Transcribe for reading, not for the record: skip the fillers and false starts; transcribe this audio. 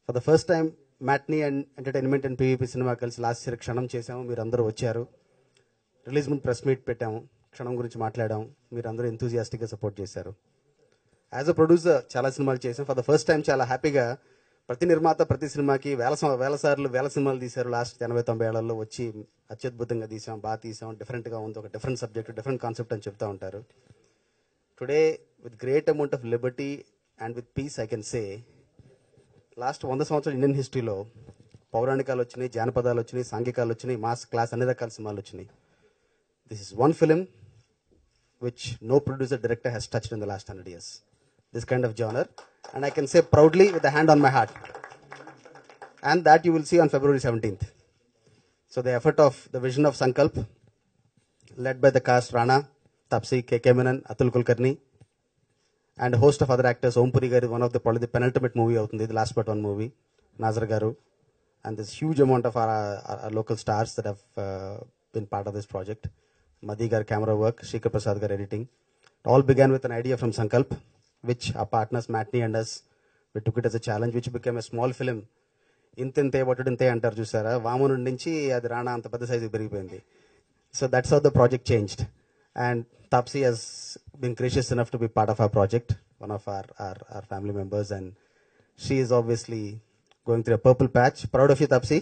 For the first time matinee and entertainment and PVP cinema కలిసి last year క్షణం చేసాము. మీరు అందరూ వచ్చారు. రిలీజ్ ముందు ప్రెస్ మీట్ పెట్టాము. క్షణం గురించి మాట్లాడాం. మీరు అందరూ ఎంతూజియాస్టిక్గా సపోర్ట్ చేశారు. యాజ్ అ ప్రొడ్యూసర్ చాలా సినిమాలు చేసాం. ఫర్ ద ఫస్ట్ టైం చాలా హ్యాపీగా ప్రతి నిర్మాత ప్రతి సినిమాకి వేల సినిమాలు తీశారు. లాస్ట్ 80-90 ఏళ్లలో వచ్చి అత్యద్భుతంగా తీసాం, బాగా తీసాం, డిఫరెంట్గా ఉంది, ఒక డిఫరెంట్ సబ్జెక్ట్, డిఫరెంట్ కాన్సెప్ట్ అని చెప్తా ఉంటారు. Today with great amount of Liberty and with peace I can say last 100 సంవత్సరాల ఇండియన్ హిస్టరీలో పౌరాణికాలు వచ్చినాయి, జానపదాలు వచ్చినాయి, సాంఘికాలు వచ్చినాయి, మాస్ క్లాస్ అన్ని రకాల సినిమాలు వచ్చినాయి. This is one film which no producer director has touched in the last 100 years. This kind of genre, and I can say proudly with a hand on my heart, and that you will see on February 17th. So the effort of the vision of Sankalp, led by the cast Rana, Tapsi, K.K. Menon, Atul Kulkarni, and a host of other actors. Om Puri Garu, one of the probably the penultimate movie avutundi, the last but one movie, Nazar Garu, and this huge amount of our local stars that have been part of this project. Madhi Gar camera work, Shekhar Prasad Gar editing. It all began with an idea from Sankalp, which our partners Matney and us, we took it as a challenge, which became a small film. Intinte vattudinte antaru chusara, vaamanu nunchi adi Rana anta pedda size perigipindi. So that's how the project changed, and Tapsi has been gracious enough to be part of our project, one of our family members, and she is obviously going through a purple patch. Proud of you, Tapsi.